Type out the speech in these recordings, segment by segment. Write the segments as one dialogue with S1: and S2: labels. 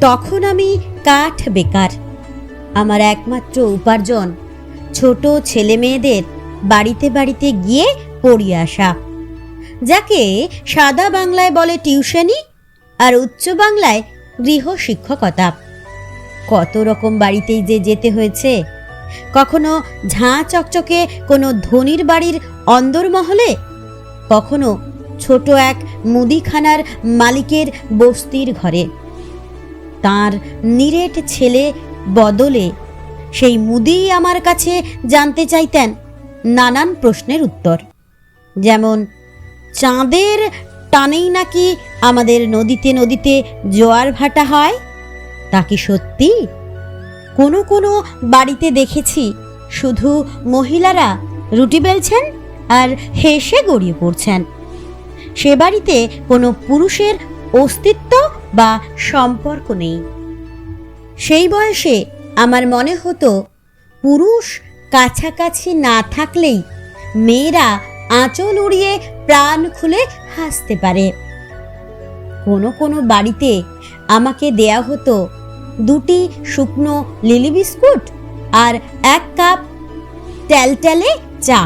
S1: তখন আমি কাঠ বেকার। আমার একমাত্র উপার্জন ছোট ছেলে মেয়েদের বাড়িতে বাড়িতে গিয়ে পড়িয়ে আসা, যাকে সাদা বাংলায় বলে টিউশনি আর উচ্চ বাংলায় গৃহশিক্ষকতা। কত রকম বাড়িতেই যে যেতে হয়েছে, কখনো ঝাঁ চকচকে কোনো ধনির বাড়ির অন্দরমহলে, কখনো ছোট এক মুদিখানার মালিকের বস্তির ঘরে। তার নিরেট ছেলে বদলে সেই মুদি আমার কাছে জানতে চাইতেন নানান প্রশ্নের উত্তর, যেমন চাঁদের টানেই নাকি আমাদের নদীতে নদীতে জোয়ার ভাটা হয়, তা কি সত্যি? কোনো কোনো বাড়িতে দেখেছি শুধু মহিলারা রুটি বেলছেন আর হেসে গড়িয়ে পড়ছেন। সে বাড়িতে কোনো পুরুষের অস্তিত্ব বা সম্পর্ক নেই। সেই বয়সে আমার মনে হতো পুরুষ কাছাকাছি না থাকলেই মেয়েরা আঁচল উড়িয়ে প্রাণ খুলে হাসতে পারে। কোনো কোনো বাড়িতে আমাকে দেয়া হতো 2টি শুকনো লিলি বিস্কুট আর 1 কাপ টেলটেলে চা।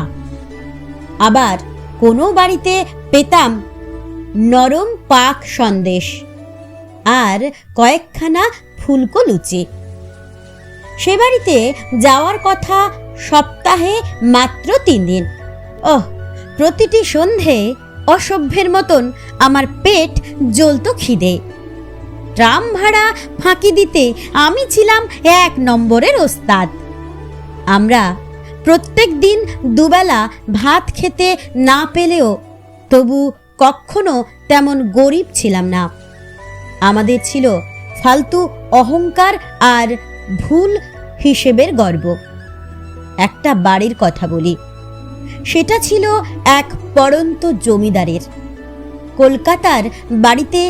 S1: আবার কোনো বাড়িতে পেতাম নরম পাক সন্দেশ আর কয়েকখানা ফুলকো লুচি। সে বাড়িতে যাওয়ার কথা সপ্তাহে মাত্র 3 দিন। ওহ, প্রতিটি সন্ধে অসভ্যের মতন আমার পেট জ্বলতো খিদে। ট্রাম ভাড়া ফাঁকি দিতে আমি ছিলাম 1 নম্বরের ওস্তাদ। আমরা প্রত্যেক দিন দুবেলা ভাত খেতে না পেলেও তবু কখনো তেমন গরিব ছিলাম না। আমাদের ছিল ফালতু অহংকার আর ভুল হিসেবের গর্ব। একটা বাড়ির কথা বলি, সেটা ছিল এক পড়ন্ত জমিদারের। কলকাতার বাড়িতে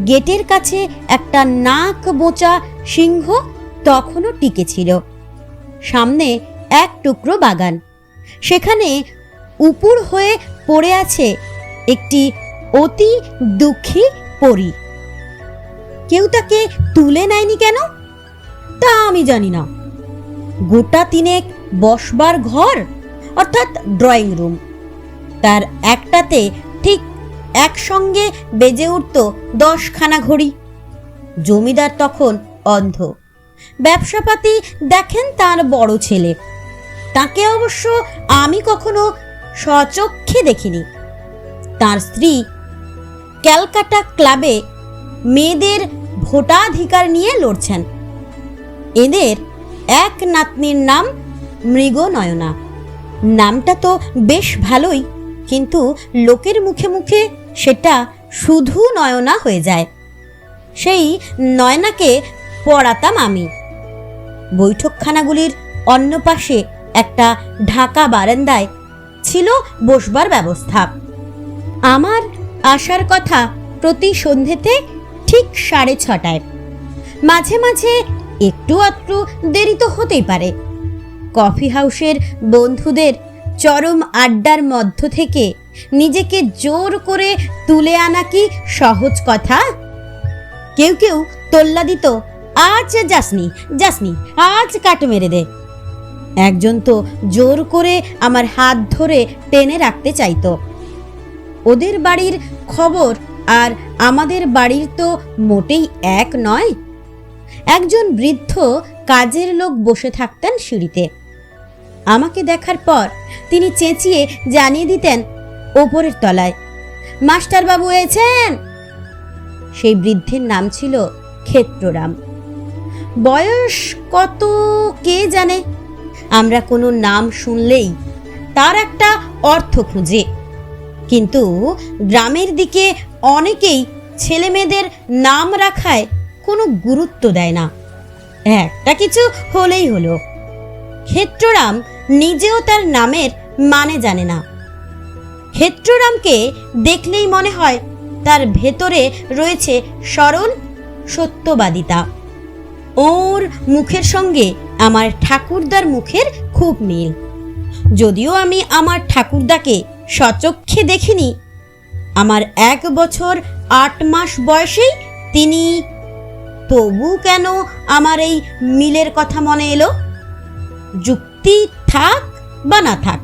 S1: গেটের কাছে একটা নাক বোঁচা সিংহ তখনও টিকে ছিল। সামনে এক টুকরো বাগান, সেখানে উপুর হয়ে পড়ে আছে একটি অতি দুঃখী পরী। কেউ তাকে তুলে নেয়নি কেন তা আমি জানি না। গোটা 3 বসবার ঘর অর্থাৎ ড্রয়িং রুম, তার একটাতে ঠিক একসঙ্গে বেজে উঠত 10খানা ঘড়ি। জমিদার তখন অন্ধ, ব্যবসাপাতি দেখেন তার বড় ছেলে। তাকে অবশ্য আমি কখনো স্বচক্ষে দেখিনি। তার স্ত্রী ক্যালকাটা ক্লাবে মেয়েদের ভোটাধিকার নিয়ে লড়ছেন। এদের এক নাতনির নাম মৃগনয়না। নামটা তো বেশ ভালোই, কিন্তু লোকের মুখে মুখে সেটা শুধু নয়না হয়ে যায়। সেই নয়নাকে পড়াতাম আমি। বৈঠকখানাগুলির অন্য পাশে একটা ঢাকা বারান্দায় ছিল বসবার ব্যবস্থা। আমার আসার কথা প্রতি সন্ধেতে ঠিক 6:30। মাঝে মাঝে একটু আধটু দেরি তো হতেই পারে। কফি হাউসের বন্ধুদের চরম আড্ডার মধ্য থেকে নিজেকে জোর করে তুলে আনা কি সহজ কথা? কেউ কেউ তোল্লা দিত, আজ যাসনি যাসনি, আজ কাট মেরে দে। একজন তো জোর করে আমার হাত ধরে টেনে রাখতে চাইতো। ওদের বাড়ির খবর আর আমাদের বাড়ির তো মোটেই এক নয়। একজন বৃদ্ধ কাজের লোক বসে থাকতেন সিঁড়িতে। আমাকে দেখার পর তিনি চেঁচিয়ে জানিয়ে দিতেন ওপরের তলায় মাস্টার বাবু এসেছেন। সেই বৃদ্ধের নাম ছিল ক্ষেত্ররাম। বয়স কত কে জানে। আমরা কোনো নাম শুনলেই তার একটা অর্থ খুঁজে, কিন্তু গ্রামের দিকে অনেকেই ছেলে মেয়েদের নাম রাখায় কোনো গুরুত্ব দেয় না। একটা কিছু হলেই হলো। ক্ষেত্ররাম নিজেও তার নামের মানে জানে না। ক্ষেত্ররামকে দেখলেই মনে হয় তার ভেতরে রয়েছে সরল সত্যবাদিতা। ওর মুখের সঙ্গে আমার ঠাকুরদার মুখের খুব মিল। যদিও আমি আমার ঠাকুরদাকে সচক্ষে দেখিনি, আমার 1 বছর 8 মাস বয়সেই তিনি তবু কেন আমার এই মিলের কথা মনে এলো? যুক্তি থাক বা না থাক,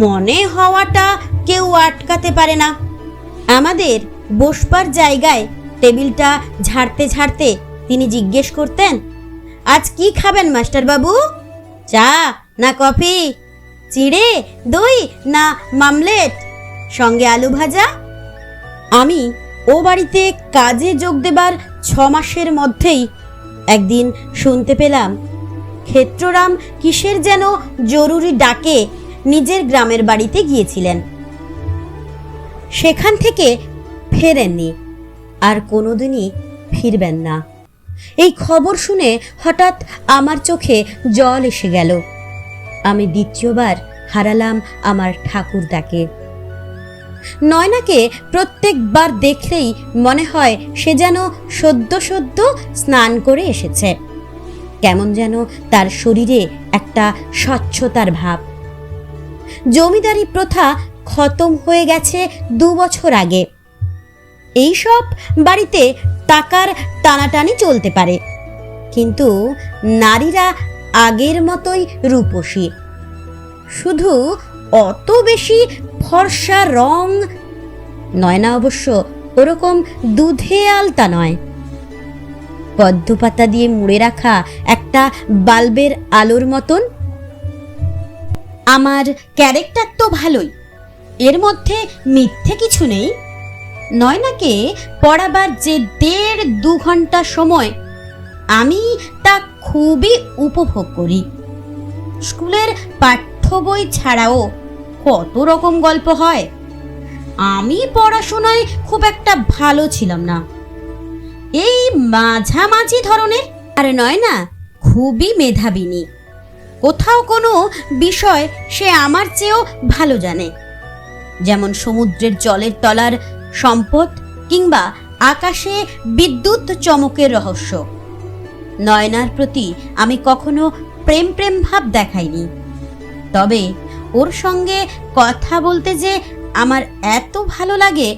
S1: মনে হওয়াটা কেউ আটকাতে পারে না। আমাদের বসবার জায়গায় টেবিলটা ঝাড়তে ঝাড়তে তিনি জিজ্ঞেস করতেন, আজ কি খাবেন মাস্টার বাবু? চা না কফি? চিড়ে দই না মামলেট? সঙ্গে আলু ভাজা? আমি ও বাড়িতে কাজে যোগ দেবার 6 মাসের মধ্যেই একদিন শুনতে পেলাম ক্ষেত্ররাম কিসের যেন জরুরি ডাকে নিজের গ্রামের বাড়িতে গিয়েছিলেন। সেখান থেকে ফেরেননি, আর কোনোদিনই ফিরবেন না। এই খবর শুনে হঠাৎ আমার চোখে জল এসে গেল। আমি দ্বিতীয়বার হারালাম আমার ঠাকুরদাকে। নয়নাকে প্রত্যেকবার দেখলেই মনে হয় সে যেন সদ্য সদ্য স্নান করে এসেছে। কেমন যেন তার শরীরে একটা স্বচ্ছতার ভাব। জমিদারি প্রথা খতম হয়ে গেছে 2 বছর আগে। এইসব বাড়িতে টাকার টানাটানি চলতে পারে, কিন্তু নারীরা আগের মতোই রূপসী। শুধু অত বেশি ফর্সা রং। নয়না অবশ্য ওরকম দুধে আলতা নয়। পদ্মপাতা দিয়ে মুড়ে রাখা একটা বাল্বের আলোর মতন। আমার ক্যারেক্টার তো ভালোই, এর মধ্যে মিথ্যে কিছু নেই। নয়নাকে পড়াবার যে 1.5-2 ঘন্টা সময়, আমি তা খুবই উপভোগ করি। স্কুলের পাঠ্য বই ছাড়াও কত রকম গল্প হয়। আমি পড়াশোনায় খুব একটা ভালো ছিলাম না, এই মাঝামাঝি ধরনের। আর নয়না খুবই মেধাবিনী। কোথাও কোনো বিষয় সে আমার চেয়েও ভালো জানে, যেমন সমুদ্রের জলের তলার সম্পদ কিংবা আকাশে বিদ্যুৎ চমকের রহস্য। নয়নার প্রতি আমি কখনো প্রেম প্রেম ভাব দেখাইনি, তবে ওর সঙ্গে কথা বলতে যে আমার এত ভালো লাগে,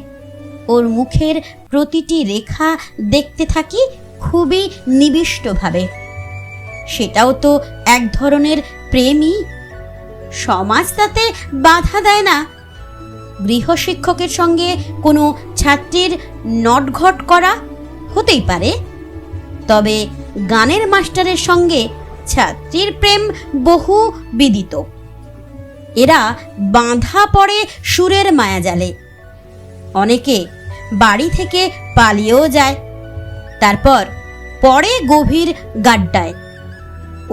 S1: ওর মুখের প্রতিটি রেখা দেখতে থাকি খুবই নিবিষ্টভাবে। সেটাও তো এক ধরনের প্রেমই। সমাজ তাতে বাধা দেয় না। গৃহশিক্ষকের সঙ্গে কোনো ছাত্রীর নটঘট করা হতেই পারে, তবে গানের মাস্টারের সঙ্গে ছাত্রীর প্রেম বহু বিদিত। এরা বাঁধা পড়ে সুরের মায়াজালে। অনেকে বাড়ি থেকে পালিয়েও যায়, তারপর পড়ে গভীর গাড্ডায়।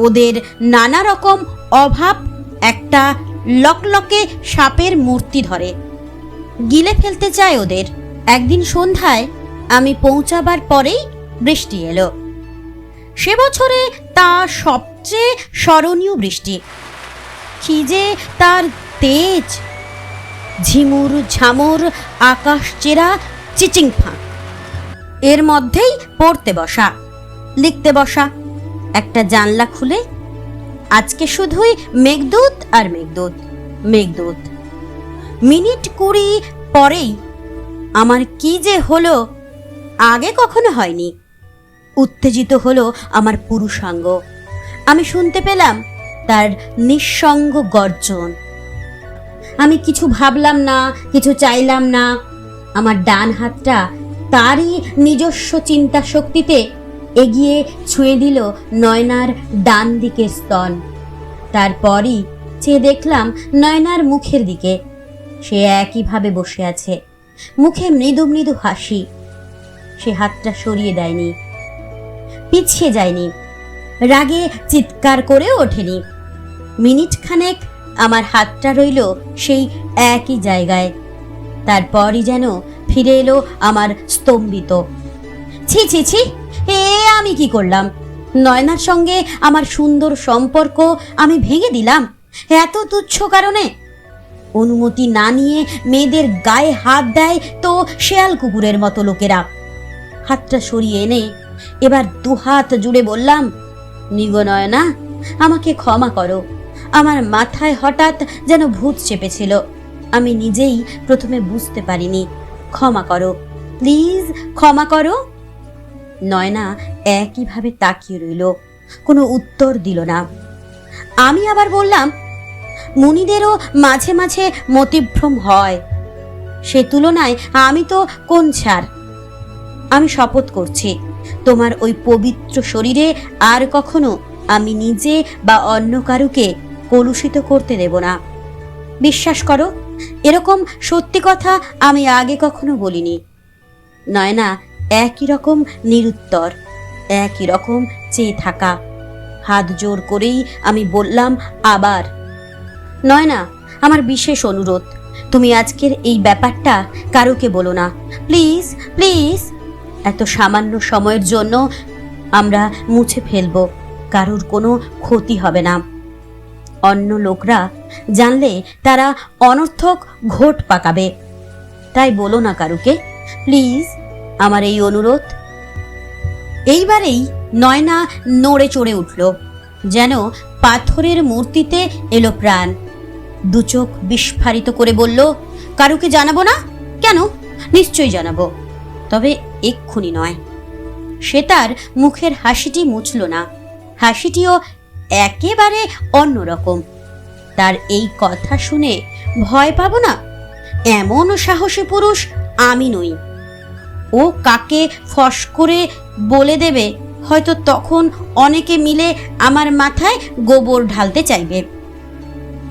S1: ওদের নানা রকম অভাব একটা লকলকে সাপের মূর্তি ধরে, গিলে ফেলতে চায় ওদের। একদিন সন্ধ্যায় আমি পৌঁছাবার পরেই বৃষ্টি এলো। সে বছরে তা সবচেয়ে স্মরণীয় বৃষ্টি। কি যে তার তেজ! ঝিমুর ঝামুর আকাশ চেরা চিচিং ফাঁক। এর মধ্যেই পড়তে বসা, লিখতে বসা। একটা জানলা খুলে আজকে শুধুই মেঘদূত আর মেঘদূত, মেঘদূত। মিনিট 20 পরেই আমার কি যে হলো, আগে কখনো হয়নি। উত্তেজিত হলো আমার পুরুষাঙ্গ। আমি শুনতে পেলাম তার নিঃসঙ্গ গর্জন। আমি কিছু ভাবলাম না, কিছু চাইলাম না। আমার ডান হাতটা তারই নিজস্ব চিন্তা শক্তিতে এগিয়ে ছুঁয়ে দিল নয়নার ডান দিকের স্তন। তারপরই চেয়ে দেখলাম নয়নার মুখের দিকে। সে একইভাবে বসে আছে, মুখে মৃদু মৃদু হাসি। সে হাতটা সরিয়ে দেয়নি, পিছিয়ে যায়নি, রাগে চিৎকার করে ওঠেনি। মিনিট খানেক আমার হাতটা রইল সেই একই জায়গায়। তারপরই যেন ফিরে এলো আমার স্তম্ভিত। ছি ছি ছি, এ আমি কি করলাম? নয়নার সঙ্গে আমার সুন্দর সম্পর্ক আমি ভেঙে দিলাম এত তুচ্ছ কারণে। অনুমতি না নিয়ে মেয়েদের গায়ে হাত দেয় তো শেয়াল কুকুরের মতো লোকেরা। হাতটা সরিয়ে এনে এবার 2 হাত জুড়ে বললাম, নিগো নয়না, আমাকে ক্ষমা করো। আমার মাথায় হঠাৎ যেন ভূত চেপেছিল, আমি নিজেই প্রথমে বুঝতে পারিনি। ক্ষমা করো, প্লিজ ক্ষমা করো। নয়না একইভাবে তাকিয়ে রইল, কোনো উত্তর দিল না। আমি আবার বললাম, মুনিদেরও মাঝে মাঝে মতিভ্রম হয়, সে তুলনায় আমি তো কোন ছাড়। আমি শপথ করছি তোমার ওই পবিত্র শরীরে আর কখনো আমি নিজে বা অন্য কারুকে কলুষিত করতে দেব না। বিশ্বাস করো, এরকম সত্যি কথা আমি আগে কখনো বলিনি। নয়না একই রকম নিরুত্তর, একই রকম চেয়ে থাকা। হাত জোর করেই আমি বললাম আবার, নয়না, আমার বিশেষ অনুরোধ, তুমি আজকের এই ব্যাপারটা কারুকে বলো না, প্লিজ প্লিজ। এত সামান্য সময়ের জন্য আমরা মুছে ফেলবো, কারুর কোনো ক্ষতি হবে না। অন্য লোকরা জানলে তারা অনর্থক ঘোট পাকাবে, তাই বলো না কারুকে, প্লিজ, আমার এই অনুরোধ। এইবারেই নয়না নড়ে চড়ে উঠল, যেন পাথরের মূর্তিতে এলো প্রাণ। দুচোখ বিস্ফারিত করে বলল, কারুকে জানাবো না? কেন, নিশ্চয়ই জানাবো, তবে এক্ষুনি নয়। সে তার মুখের হাসিটি মুছল না, হাসিটিও একেবারে অন্যরকম। তার এই কথা শুনে ভয় পাবো না এমন সাহসী পুরুষ আমি নই। ও কাকে ফস করে বলে দেবে, হয়তো তখন অনেকে মিলে আমার মাথায় গোবর ঢালতে চাইবে।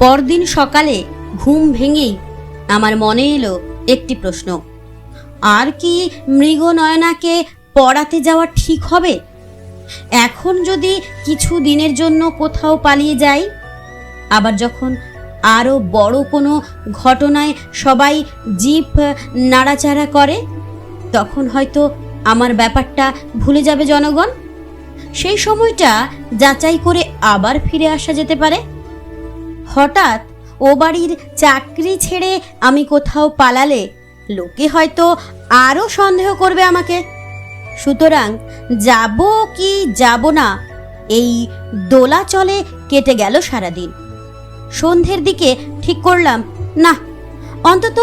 S1: পরদিন সকালে ঘুম ভেঙেই আমার মনে এলো একটি প্রশ্ন, আর কি মৃগ নয়নাকে পড়াতে যাওয়া ঠিক হবে? এখন যদি কিছু দিনের জন্য কোথাও পালিয়ে যাই, আবার যখন আরো বড় কোনো ঘটনায় সবাই জিভ নাড়াচাড়া করে, তখন হয়তো আমার ব্যাপারটা ভুলে যাবে জনগণ। সেই সময়টা যাচাই করে আবার ফিরে আসা যেতে পারে। হঠাৎ ও বাড়ির চাকরি ছেড়ে আমি কোথাও পালালে লোকে হয়তো আরো সন্দেহ করবে আমাকে। সুতরাং যাব কি যাব না, এই দোলাচলে কেটে গেল সারাদিন। সন্ধ্যের দিকে ঠিক করলাম, না, অন্তত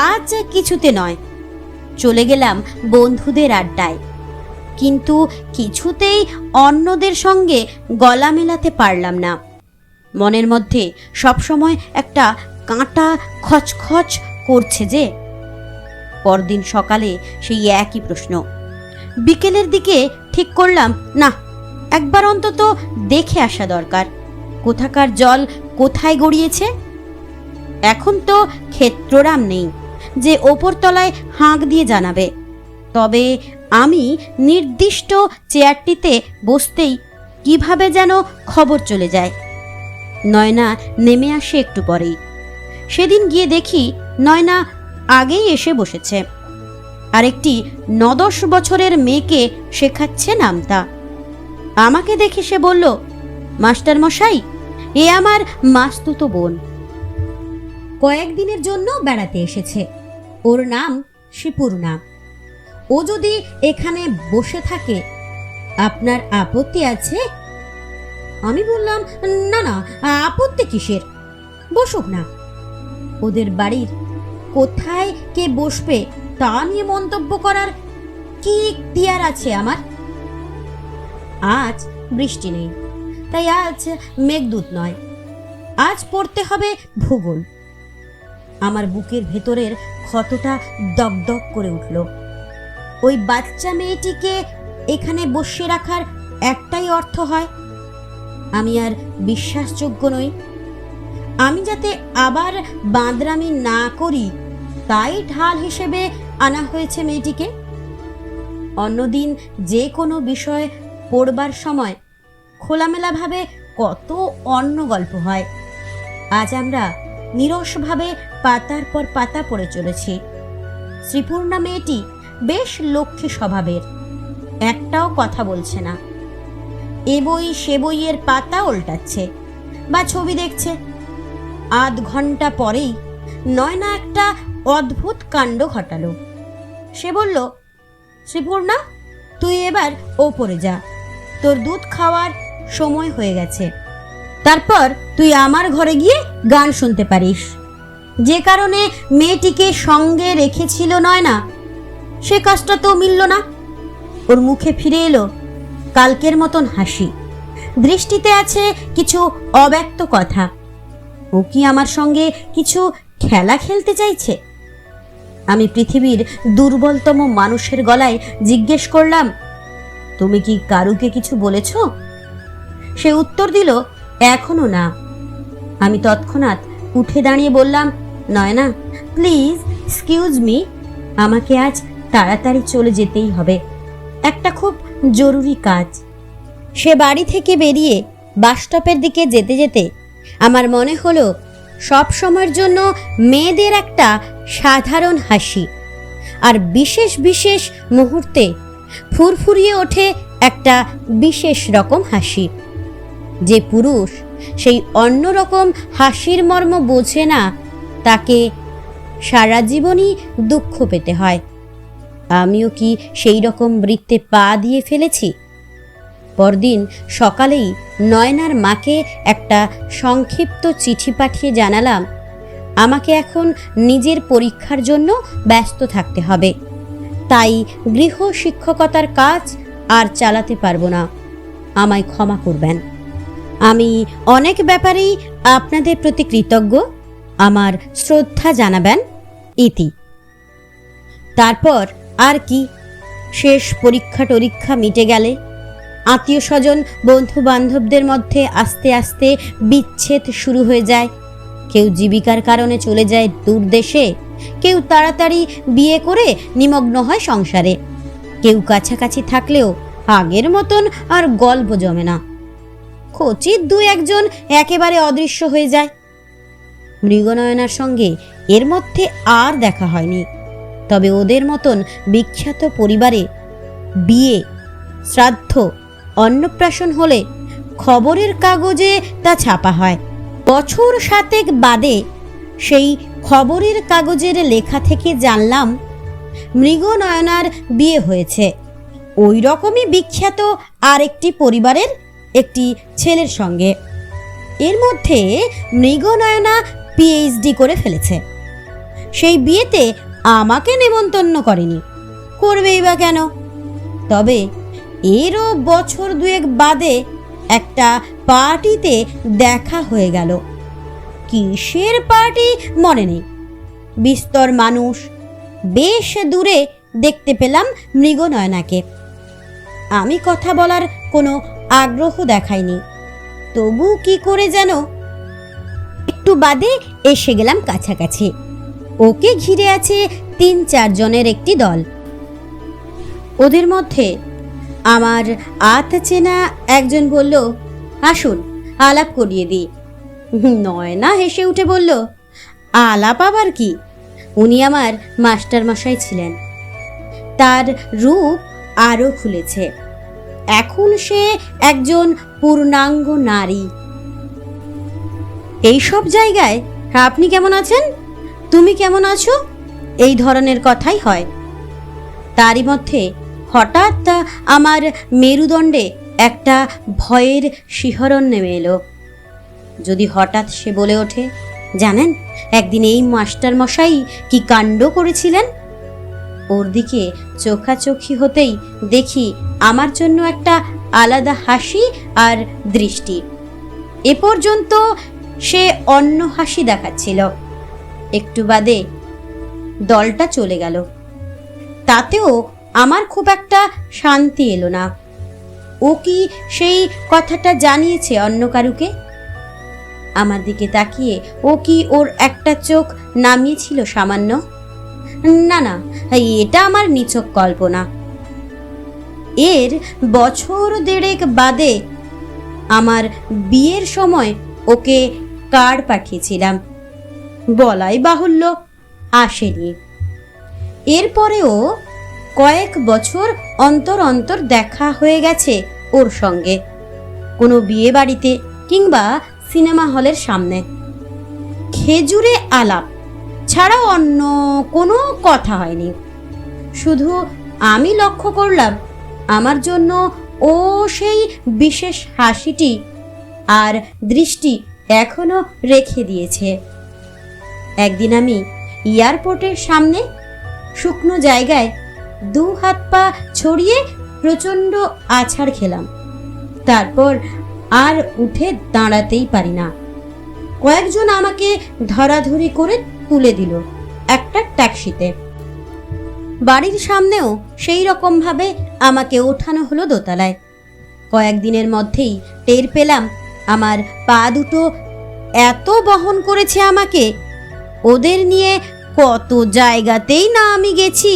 S1: আজ কিছুতে নয়। চলে গেলাম বন্ধুদের আড্ডায়, কিন্তু কিছুতেই অন্যদের সঙ্গে গলা মেলাতে পারলাম না। মনের মধ্যে সবসময় একটা কাঁটা খচখচ করছে যে। পরদিন সকালে সেই একই প্রশ্ন। বিকেলের দিকে ঠিক করলাম, না, একবার অন্তত দেখে আসা দরকার, কোথাকার জল কোথায় গড়িয়েছে। এখন তো ক্ষেত্ররাম নেই যে ওপরতলায় হাঁক দিয়ে জানাবে, তবে আমি নির্দিষ্ট চেয়ারটিতে বসতেই কিভাবে যেন খবর চলে যায়। নয়না নেমে আসে একটু পরেই। সেদিন গিয়ে দেখি নয়না আগেই এসে বসেছে, আর একটি 9-10 বছরের মেয়েকে শেখাচ্ছে নামতা। আমাকে দেখে সে বলল, মাস্টার মশাই, এ আমার মাস্তুতো বোন, কয়েকদিনের জন্য বেড়াতে এসেছে। ওর নাম শিপূর্ণা। ও যদি এখানে বসে থাকে আপনার আপত্তি আছে? আমি বললাম, না না, আপত্তি কিসের, বসুক না। ওদের বাড়ির কোথায় কে বসবে তা নিয়ে মন্তব্য করার কি ইখতিয়ার আছে আমার? আজ বৃষ্টি নেই, তাই আজ মেঘদূত নয়, আজ পড়তে হবে ভূগোল। আমার বুকের ভেতরের ক্ষতটা দগদগ করে উঠল। ওই বাচ্চা মেয়েটিকে এখানে বসিয়ে রাখার একটাই অর্থ হয়, আমি আর বিশ্বাসযোগ্য নই। আমি যাতে আবার বাঁদরামি না করি তাই ঢাল হিসেবে আনা হয়েছে মেয়েটিকে। অন্যদিন যে কোনো বিষয় পড়বার সময় খোলামেলাভাবে কত অন্য গল্প হয়, আজ আমরা নীরসভাবে পাতার পর পাতা পড়ে চলেছি। শ্রীপূর্ণা মেয়েটি বেশ লক্ষ্মী স্বভাবের, একটাও কথা বলছে না। এ বই সে বইয়ের পাতা উল্টাচ্ছে বা ছবি দেখছে। আধ ঘন্টা পরেই নয়না একটা অদ্ভুত কাণ্ড ঘটালো। সে বলল, শ্রীপূর্ণা, তুই এবার ওপরে যা, তোর দুধ খাওয়ার সময় হয়ে গেছে। তারপর তুই আমার ঘরে গিয়ে গান শুনতে পারিস। যে কারণে মেয়েটিকে সঙ্গে রেখেছিল নয়না, সে কাজটা তো মিলল না। ওর মুখে ফিরে এলো কালকের মতন হাসি, দৃষ্টিতে আছে কিছু অব্যক্ত কথা। ও কি আমার সঙ্গে কিছু খেলা খেলতে চাইছে? আমি পৃথিবীর দুর্বলতম মানুষের গলায় জিজ্ঞেস করলাম, তুমি কি কারুকে কিছু বলেছ? সে উত্তর দিল, এখনো না। আমি তৎক্ষণাৎ উঠে দাঁড়িয়ে বললাম, নয়না প্লিজ এক্সকিউজ মি, আমাকে আজ তাড়াতাড়ি চলে যেতেই হবে, একটা খুব জরুরি কাজ। সে বাড়ি থেকে বেরিয়ে বাসস্টপের দিকে যেতে যেতে আমার মনে হলো সব সময়ের জন্য মেয়েদের একটা সাধারণ হাসি, আর বিশেষ বিশেষ মুহূর্তে ফুরফুরিয়ে ওঠে একটা বিশেষ রকম হাসি। যে পুরুষ সেই অন্যরকম হাসির মর্ম বোঝে না, তাকে সারা জীবনই দুঃখ পেতে হয়। আমিও কি সেই রকম বৃত্তে পা দিয়ে ফেলেছি? পরদিন সকালেই নয়নার মাকে একটা সংক্ষিপ্ত চিঠি পাঠিয়ে জানালাম, আমাকে এখন নিজের পরীক্ষার জন্য ব্যস্ত থাকতে হবে, তাই গৃহ শিক্ষকতার কাজ আর চালাতে পারবো না, আমায় ক্ষমা করবেন। আমি অনেক ব্যাপারেই আপনাদের প্রতি কৃতজ্ঞ, আমার শ্রদ্ধা জানাবেন, ইতি। তারপর আর কি, শেষ পরীক্ষা টরীক্ষা মিটে গেলে আত্মীয় স্বজন বন্ধু বান্ধবদের মধ্যে আস্তে আস্তে বিচ্ছেদ শুরু হয়ে যায়। কেউ জীবিকার কারণে চলে যায় দূর দেশে, কেউ তাড়াতাড়ি বিয়ে করে নিমগ্ন হয় সংসারে, কেউ কাছাকাছি থাকলেও আগের মতন আর গল্প জমে না। খচিত দু একজন একেবারে অদৃশ্য হয়ে যায়। মৃগনয়নার সঙ্গে এর মধ্যে আর দেখা হয়নি, তবে ওদের মতন বিখ্যাত পরিবারে বিয়ে, শ্রাদ্ধ, অন্নপ্রাশন হলে খবরের কাগজে তা ছাপা হয়। বছর 7 বাদে সেই খবরের কাগজের লেখা থেকে জানলাম মৃগনয়নার বিয়ে হয়েছে ওই রকমই বিখ্যাত আরেকটি পরিবারের একটি ছেলের সঙ্গে। এর মধ্যে মৃগনয়না পিএইচডি করে ফেলেছে। সেই বিয়েতে আমাকে নেমন্তন্ন করেনি, করবেই বা কেন? তবে এরও বছর 2 বাদে একটা পার্টিতে দেখা হয়ে গেল। কিসের পার্টি মনে নেই, বিস্তর মানুষ, বেশ দূরে দেখতে পেলাম মৃগনয়নাকে। আমি কথা বলার কোনো আগ্রহ দেখাইনি, তবু কি করে যেন একটু বাদে এসে গেলাম কাছাকাছি। ওকে ঘিরে আছে 3-4 জনের একটি দল। ওদের মধ্যে আমার চেনা একজন বলল, আসুন আলাপ করিয়ে দিই। নয়না হেসে উঠে বলল, আলাপ আবার কি? উনি আমার মাস্টার মশাই ছিলেন। তার রূপ আরও খুলেছে, এখন সে একজন পূর্ণাঙ্গ নারী। এইসব জায়গায় আপনি কেমন আছেন, তুমি কেমন আছো, এই ধরনের কথাই হয়। তারই মধ্যে হঠাৎ আমার মেরুদণ্ডে একটা ভয়ের শিহরণ নেমে এলো। যদি হঠাৎ সে বলে ওঠে, জানেন একদিন এই মাস্টার মশাই কি কাণ্ড করেছিলেন। ওর দিকে চোখাচোখি হতেই দেখি আমার জন্য একটা আলাদা হাসি আর দৃষ্টি। এ পর্যন্ত সে অন্য হাসি দেখাচ্ছিল। একটু বাদে দলটা চলে গেল। তাতেও আমার খুব একটা শান্তি এলো না। ও কি সেই কথাটা জানিয়েছে অন্য কারুকে? আমার দিকে তাকিয়ে ও কি ওর একটা চোখ নামিয়েছিল সামান্য? না না, এটা আমার নিছক কল্পনা। এর বছর 1.5 বাদে আমার বিয়ের সময় ওকে কার্ড পাঠিয়েছিলাম, বলাই বাহুল্য আসেনি। এরপরেও কয়েক বছর অন্তর অন্তর দেখা হয়ে গেছে ওর সঙ্গে, কোনো বিয়ে বাড়িতে কিংবা সিনেমা হলের সামনে। খেজুরে আলাপ ছাড়া অন্য কোনো কথা হয়নি। শুধু আমি লক্ষ্য করলাম আমার জন্য ও সেই বিশেষ হাসিটি আর দৃষ্টি এখনো রেখে দিয়েছে। একদিন আমি এয়ারপোর্টের সামনে শুকনো জায়গায় 2 হাত পা ছড়িয়ে প্রচণ্ড আছাড় খেলাম। তারপর আর উঠে দাঁড়াতেই পারি না। কয়েকজন আমাকে ধরাধরি করে তুলে দিল একটা ট্যাক্সিতে। বাড়ির সামনেও সেই রকম ভাবে আমাকে ওঠানো হলো দোতলায়। কয়েকদিনের মধ্যেই টের পেলাম আমার পা দুটো এত বহন করেছে আমাকে। ওদের নিয়ে কত জায়গাতেই না আমি গেছি,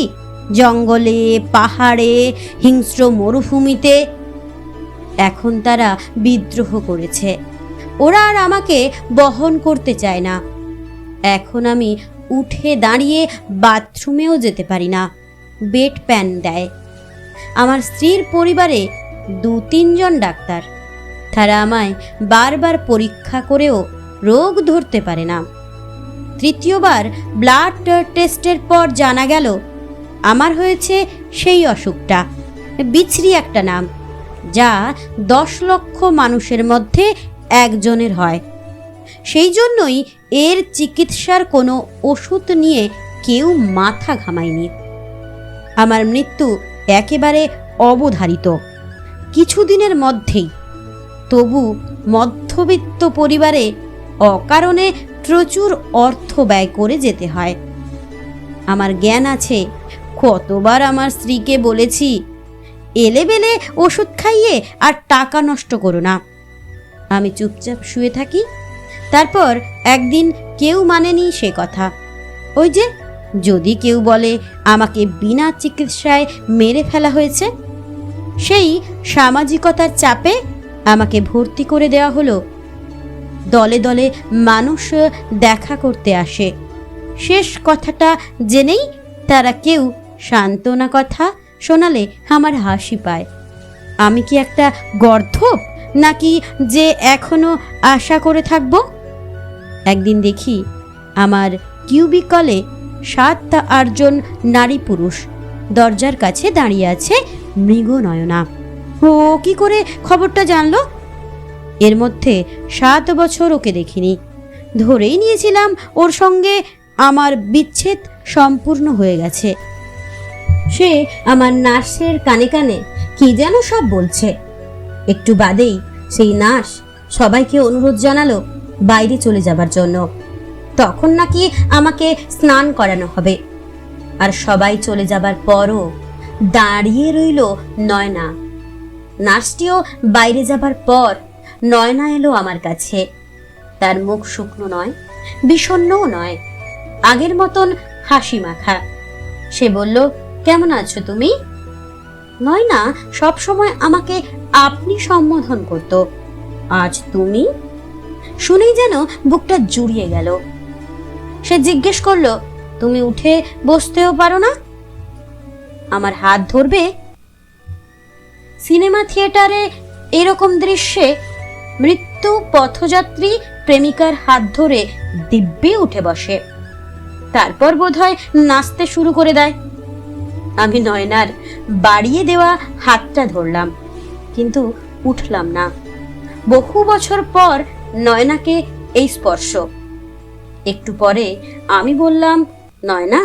S1: জঙ্গলে, পাহাড়ে, হিংস্র মরুভূমিতে। এখন তারা বিদ্রোহ করেছে, ওরা আর আমাকে বহন করতে চায় না। এখন আমি উঠে দাঁড়িয়ে বাথরুমেও যেতে পারি না, বেড প্যান দেয়। আমার স্ত্রীর পরিবারে 2-3 জন ডাক্তার, তারা আমায় বারবার পরীক্ষা করেও রোগ ধরতে পারে না। তৃতীয়বার ব্লাড টেস্টের পর জানা গেল আমার হয়েছে সেই অসুখটা, বিচ্ছিরি একটা নাম, যা 10 লক্ষ মানুষের মধ্যে একজনের হয়। সেই জন্যই এর চিকিৎসার কোনো ওষুধ নিয়ে কেউ মাথা ঘামায়নি। আমার মৃত্যু একেবারে অবধারিত, কিছুদিনের মধ্যেই। তবু মধ্যবিত্ত পরিবারে অকারণে প্রচুর অর্থ ব্যয় করে যেতে হয়। আমার জ্ঞান আছে, কতবার আমার স্ত্রীকে বলেছি, এলেবেলে ওষুধ খাইয়ে আর টাকা নষ্ট করো না। আমি চুপচাপ শুয়ে থাকি। তারপর একদিন কেউ মানেনি সে কথা। ওই যে, যদি কেউ বলে আমাকে বিনা চিকিৎসায় মেরে ফেলা হয়েছে, সেই সামাজিকতার চাপে আমাকে ভর্তি করে দেওয়া হলো। দলে দলে মানুষ দেখা করতে আসে। শেষ কথাটা জেনেই তারা কেউ সান্ত্বনা কথা শোনালে আমার হাসি পায়। আমি কি একটা গর্ধপ, নাকি যে এখনো আশা করে থাকবো? একদিন দেখি আমার কিউবিকলে 7-8 জন নারী পুরুষ দরজার কাছে দাঁড়িয়ে আছে মৃগনয়না। ও কি করে খবরটা জানলো? এর মধ্যে 7 বছর ওকে দেখিনি। ধরেই নিয়েছিলাম ওর সঙ্গে আমার বিচ্ছেদ সম্পূর্ণ হয়ে গেছে। সে আমার নার্সের কানে কানে কি যেন সব বলছে। একটু বাদেই সেই নার্স সবাইকে অনুরোধ জানালো বাইরে চলে যাবার জন্য। তখন নাকি আমাকে স্নান করানো হবে। আর সবাই চলে যাবার পরও দাঁড়িয়ে রইল নয়না। নার্সটিও বাইরে যাবার পর নয়না এলো আমার কাছে। তার মুখ শুকনো নয়, বিষণ্ণও নয়, আগের মতন হাসি মাখা। সে বলল, কেমন আছো তুমি? নয়না সব সময় আমাকে আপনি সম্বোধন করত, আজ তুমি? শুনেই যেন বুকটা জুড়িয়ে গেল। সে জিজ্ঞেস করলো, তুমি উঠে বসতেও পারো না? আমার হাত ধরবে? সিনেমা থিয়েটারে এরকম দৃশ্যে মৃত্যু পথযাত্রী প্রেমিকার হাত ধরে দিব্যি উঠে বসে, তারপর বোধহয় নাচতে শুরু করে দেয়। আমি নয়নার বাড়িয়ে দেওয়া হাতটা ধরলাম, কিন্তু উঠলাম না। বহু বছর পর নয়নাকে এই স্পর্শ। একটু পরে আমি বললাম, নয়না,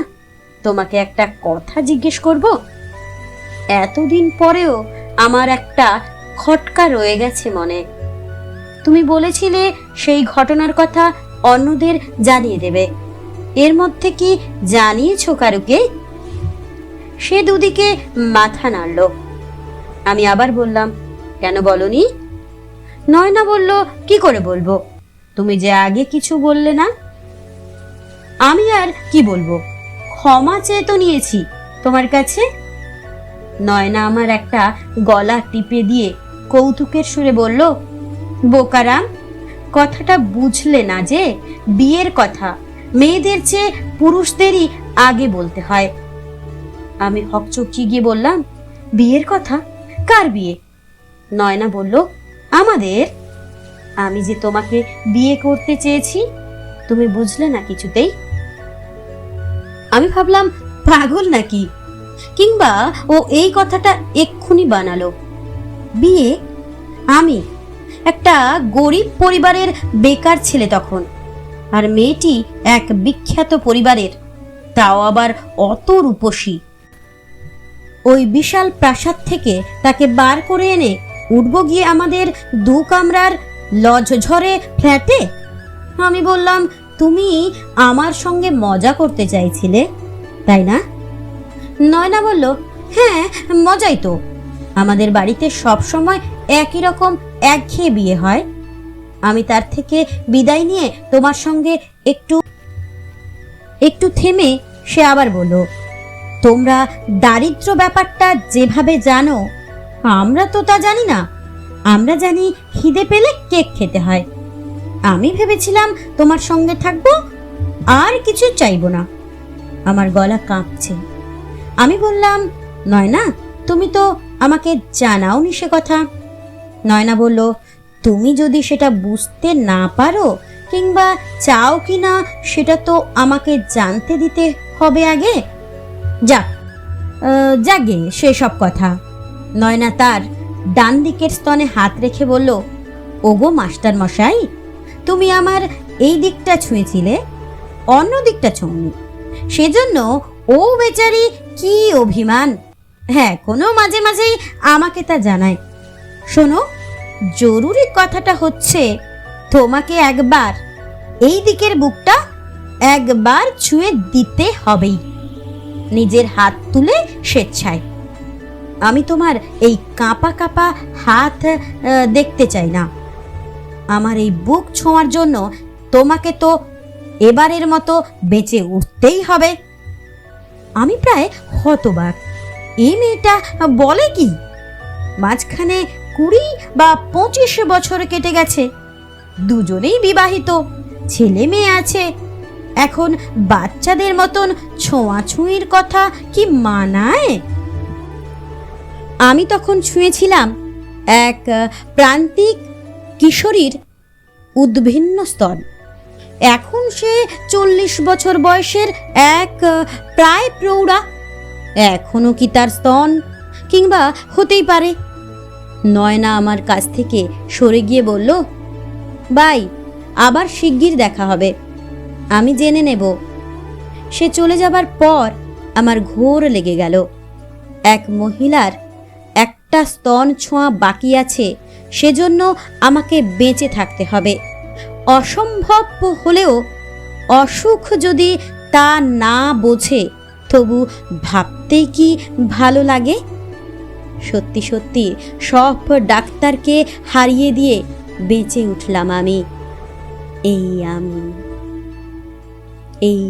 S1: তোমাকে একটা কথা জিজ্ঞেস করব। এতদিন পরেও আমার একটা খটকা রয়ে গেছে মনে। তুমি বলেছিলে সেই ঘটনার কথা অন্যদের জানিয়ে দেবে, এর মধ্যে কি জানিয়েছো কারুকে? সে দুদিকে মাথা নাড়ল। আমি আবার বললাম, কেন বলনি? নয়না বলল, কি করে বলবো, তুমি যে আগে কিছু বললে না। আমি আর কি বলবো, ক্ষমা চেয়ে তো নিয়েছি তোমার কাছে। নয়না আমার একটা গলা টিপে দিয়ে কৌতুকের সুরে বলল, বোকারাম, কথাটা বুঝলে না যে বিয়ের কথা মেয়েদের চেয়ে পুরুষদেরই আগে বলতে হয়। আমি হকচকিয়ে গিয়ে বললাম, বিয়ের কথা? কার বিয়ে? নয়না বলল, আমাদের। আমি যে তোমাকে বিয়ে করতে চেয়েছি, তুমি বুঝলে না কিছুতেই। আমি ভাবলাম পাগল নাকি, কিংবা ও এই কথাটা এক্ষুনি বানালো। বিয়ে? আমি একটা গরিব পরিবারের বেকার ছেলে তখন, আর মেয়েটি এক বিখ্যাত পরিবারের, তাও আবার অত রূপসী। ওই বিশাল প্রাসাদ থেকে তাকে বার করে এনে উঠব গিয়ে আমাদের 2 কামরার লজঝরে ফ্ল্যাটে? আমি বললাম, তুমি আমার সঙ্গে মজা করতে চাইছিলে, তাই না? নয়না বলল, হ্যাঁ, মজাই তো। আমাদের বাড়িতে সব সময় একই রকম একঘেয়ে বিয়ে হয়। আমি তার থেকে বিদায় নিয়ে তোমার সঙ্গে একটু থেমে সে আবার বলল, তোমরা দারিদ্র ব্যাপারটা যেভাবে জানো, আমরা তো তা জানি না। আমরা জানি খিদে পেলে কেক খেতে হয়। আমি ভেবেছিলাম তোমার সঙ্গে থাকবো, আর কিছু চাইবো না। আমার গলা কাঁপছে। আমি বললাম, নয়না, তুমি তো আমাকে জানাওনি সে কথা। নয়না বলল, তুমি যদি সেটা বুঝতে না পারো কিংবা চাও কি না সেটা তো আমাকে জানতে দিতে হবে আগে। যাগে সেসব কথা। নয়না তার ডান দিকের স্তনে হাত রেখে বলল, ওগো মাস্টার মশাই, তুমি আমার এই দিকটা ছুঁয়েছিলে, অন্য দিকটা ছোঁনি, সেজন্য ও বেচারি কি অভিমান। হ্যাঁ, কোনো মাঝে মাঝেই আমাকে তা জানায়। শোনো, জরুরি কথাটা হচ্ছে, তোমাকে একবার এই দিকের বুকটা একবার ছুঁয়ে দিতে হবেই, নিজের হাত তুলে স্বেচ্ছায়। আমি তোমার এই কাঁপা কাঁপা হাত দেখতে চাই না। আমার এই বুক ছোঁয়ার জন্য তোমাকে তো এবারের মতো বেঁচে উঠতেই হবে। আমি প্রায় হতবাক। এই মেয়েটা বলে কি? মাঝখানে 20 বা 25 বছর কেটে গেছে, দুজনেই বিবাহিত, ছেলে মেয়ে আছে। এখন বাচ্চাদের মতন ছোঁয়াছুঁয়ির কথা কি মানায়? আমি তখন ছুঁয়েছিলাম এক প্রান্তিক কিশোরীর উদ্ভিন্ন স্তন। এখন সে 40 বছর বয়সের এক প্রায় প্রৌঢ়া। এখনো কি তার স্তন? কিংবা হতেই পারে। নয়না আমার কাছ থেকে সরে গিয়ে বলল, বাই, আবার শিগগির দেখা হবে, আমি জেনে নেব। সে চলে যাবার পর আমার ঘোর লেগে গেল। এক মহিলার একটা স্তন ছোঁয়া বাকি আছে, সেজন্য আমাকে বেঁচে থাকতে হবে। অসম্ভব হলেও অসুখ যদি তা না বোঝে, তবু ভাবতেই কি ভালো লাগে। সত্যি সত্যি সব ডাক্তারকে হারিয়ে দিয়ে বেঁচে উঠলাম আমি। এই